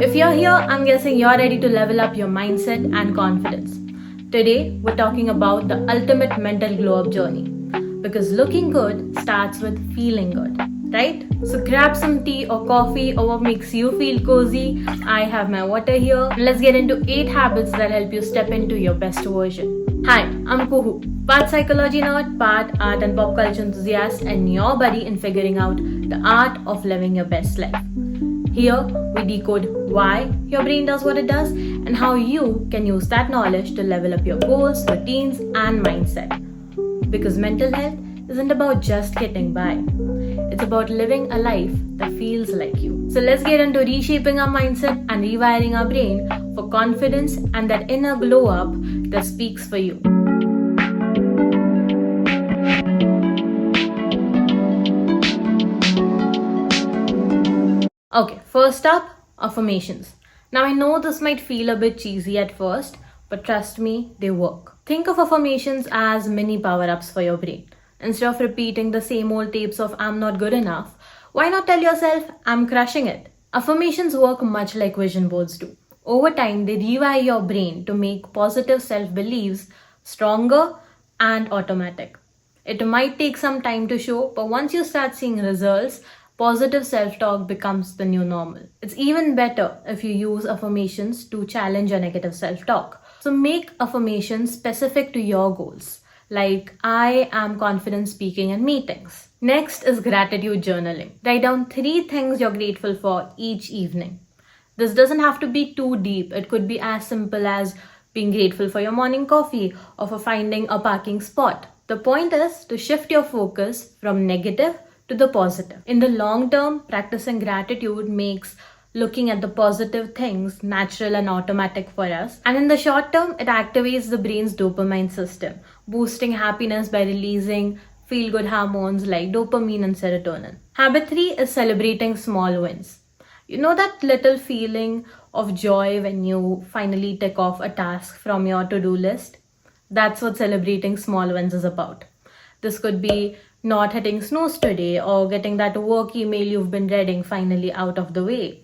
If you're here, I'm guessing you're ready to level up your mindset and confidence. Today, we're talking about the ultimate mental glow up journey. Because looking good starts with feeling good, right? So grab some tea or coffee or what makes you feel cozy. I have my water here. Let's get into 8 habits that help you step into your best version. Hi, I'm Kuhu, part psychology nerd, part art and pop culture enthusiast, and your buddy in figuring out the art of living your best life. Here, we decode why your brain does what it does and how you can use that knowledge to level up your goals, routines, and mindset. Because mental health isn't about just getting by, it's about living a life that feels like you. So let's get into reshaping our mindset and rewiring our brain for confidence and that inner glow up that speaks for you. Okay, first up, affirmations. Now I know this might feel a bit cheesy at first, but trust me, they work. Think of affirmations as mini power-ups for your brain. Instead of repeating the same old tapes of I'm not good enough, why not tell yourself I'm crushing it? Affirmations work much like vision boards do. Over time, they rewire your brain to make positive self-beliefs stronger and automatic. It might take some time to show, but once you start seeing results, positive self-talk becomes the new normal. It's even better if you use affirmations to challenge your negative self-talk. So make affirmations specific to your goals, like I am confident speaking in meetings. Next is gratitude journaling. Write down 3 things you're grateful for each evening. This doesn't have to be too deep. It could be as simple as being grateful for your morning coffee or for finding a parking spot. The point is to shift your focus from negative to the positive. In the long term, practicing gratitude makes looking at the positive things natural and automatic for us. And in the short term, it activates the brain's dopamine system, boosting happiness by releasing feel-good hormones like dopamine and serotonin. Habit 3 is celebrating small wins. You know that little feeling of joy when you finally tick off a task from your to-do list? That's what celebrating small wins is about. This could be not hitting snooze today or getting that work email you've been dreading finally out of the way.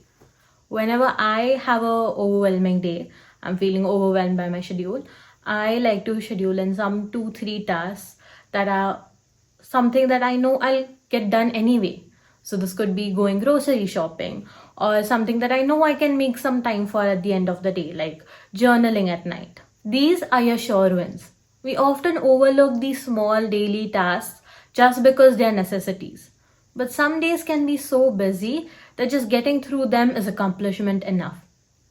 Whenever I have a overwhelming day, I'm feeling overwhelmed by my schedule, I like to schedule in some 2-3 tasks that are something that I know I'll get done anyway. So this could be going grocery shopping or something that I know I can make some time for at the end of the day, like journaling at night. These are your sure wins. We often overlook these small daily tasks just because they're necessities. But some days can be so busy that just getting through them is accomplishment enough.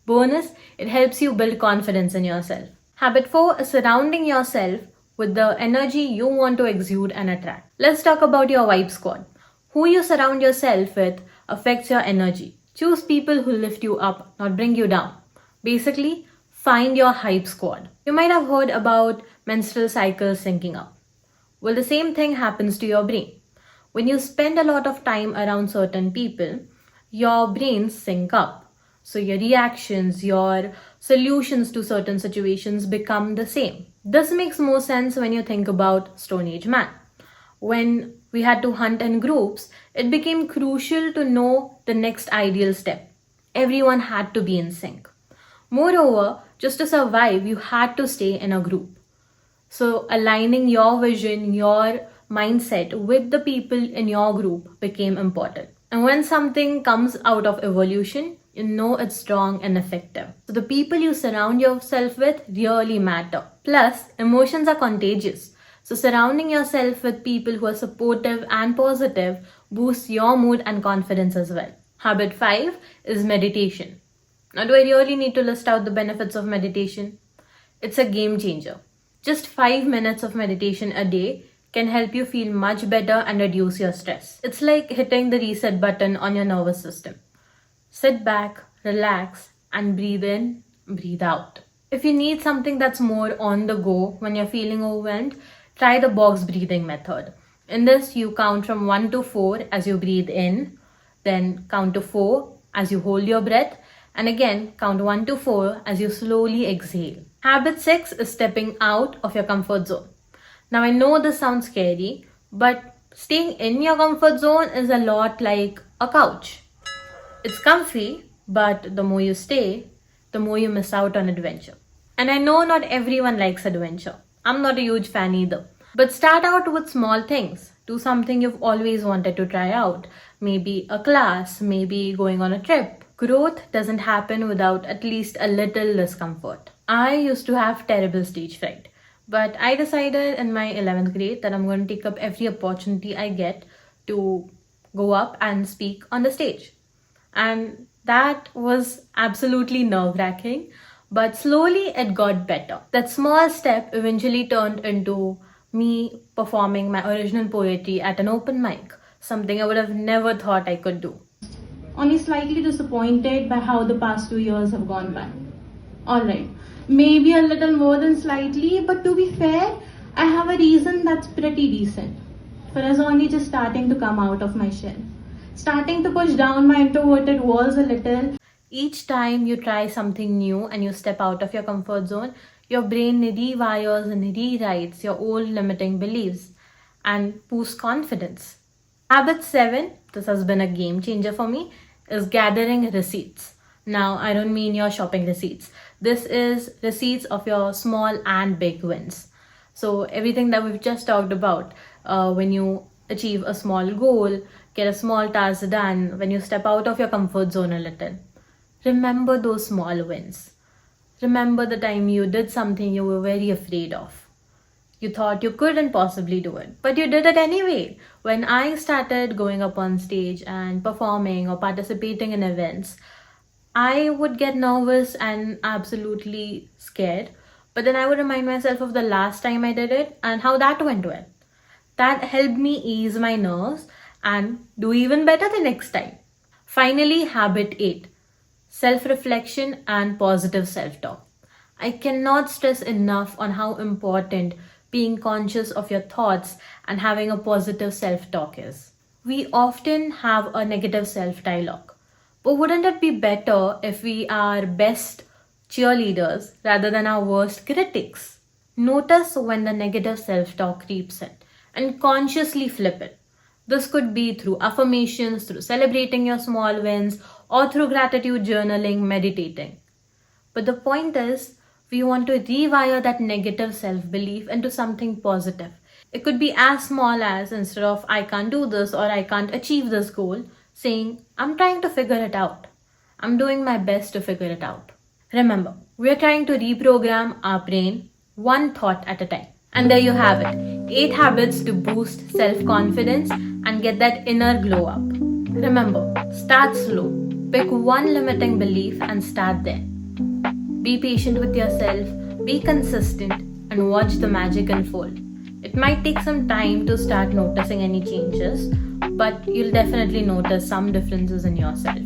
Bonus, it helps you build confidence in yourself. Habit 4 is surrounding yourself with the energy you want to exude and attract. Let's talk about your vibe squad. Who you surround yourself with affects your energy. Choose people who lift you up, not bring you down. Basically, find your hype squad. You might have heard about menstrual cycles syncing up. Well, the same thing happens to your brain. When you spend a lot of time around certain people, your brains sync up. So your reactions, your solutions to certain situations become the same. This makes more sense when you think about Stone Age man. When we had to hunt in groups, it became crucial to know the next ideal step. Everyone had to be in sync. Moreover, just to survive, you had to stay in a group. So aligning your vision, your mindset with the people in your group became important. And when something comes out of evolution, you know it's strong and effective. So the people you surround yourself with really matter. Plus, emotions are contagious. So surrounding yourself with people who are supportive and positive boosts your mood and confidence as well. Habit 5 is meditation. Now, do I really need to list out the benefits of meditation? It's a game changer. Just 5 minutes of meditation a day can help you feel much better and reduce your stress. It's like hitting the reset button on your nervous system. Sit back, relax, and breathe in, breathe out. If you need something that's more on the go when you're feeling overwhelmed, try the box breathing method. In this, you count from 1 to 4 as you breathe in, then count to 4 as you hold your breath, and again count 1 to 4 as you slowly exhale. Habit 6 is stepping out of your comfort zone. Now I know this sounds scary, but staying in your comfort zone is a lot like a couch. It's comfy, But the more you stay, the more you miss out on adventure. And I know not everyone likes adventure. I'm not a huge fan either. But start out with small things. Do something you've always wanted to try out. Maybe a class, maybe going on a trip. Growth doesn't happen without at least a little discomfort. I used to have terrible stage fright. But I decided in my 11th grade that I'm going to take up every opportunity I get to go up and speak on the stage. And that was absolutely nerve wracking, but slowly it got better. That small step eventually turned into me performing my original poetry at an open mic, something I would have never thought I could do. Only slightly disappointed by how the past 2 years have gone by. Alright, maybe a little more than slightly, but to be fair, I have a reason that's pretty decent. For us only just starting to come out of my shell. Starting to push down my introverted walls a little. Each time you try something new and you step out of your comfort zone, your brain rewires and rewrites your old limiting beliefs and boosts confidence. Habit 7, this has been a game changer for me, is gathering receipts. Now, I don't mean your shopping receipts. This is receipts of your small and big wins. So everything that we've just talked about, when you achieve a small goal, get a small task done, when you step out of your comfort zone a little. Remember those small wins. Remember the time you did something you were very afraid of. You thought you couldn't possibly do it, but you did it anyway. When I started going up on stage and performing or participating in events, I would get nervous and absolutely scared. But then I would remind myself of the last time I did it and how that went well. That helped me ease my nerves and do even better the next time. Finally, habit 8, self-reflection and positive self-talk. I cannot stress enough on how important being conscious of your thoughts and having a positive self-talk is. We often have a negative self-dialogue, but wouldn't it be better if we are best cheerleaders rather than our worst critics? Notice when the negative self-talk creeps in and consciously flip it. This could be through affirmations, through celebrating your small wins, or through gratitude journaling, meditating. But the point is, we want to rewire that negative self-belief into something positive. It could be as small as, instead of I can't do this or I can't achieve this goal, saying I'm trying to figure it out. I'm doing my best to figure it out. Remember, we are trying to reprogram our brain one thought at a time. And there you have it, 8 habits to boost self-confidence and get that inner glow up. Remember, start slow. Pick one limiting belief and start there. Be patient with yourself, be consistent, and watch the magic unfold. It might take some time to start noticing any changes, but you'll definitely notice some differences in yourself.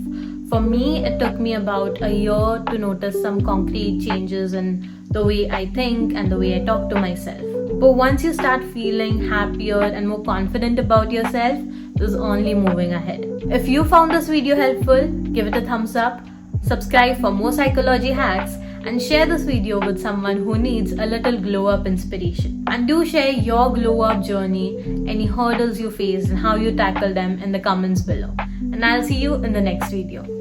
For me, it took me about a year to notice some concrete changes in the way I think and the way I talk to myself. But once you start feeling happier and more confident about yourself, there's only moving ahead. If you found this video helpful, give it a thumbs up, subscribe for more psychology hacks, and share this video with someone who needs a little glow up inspiration. And do share your glow up journey, any hurdles you faced and how you tackle them in the comments below. And I'll see you in the next video.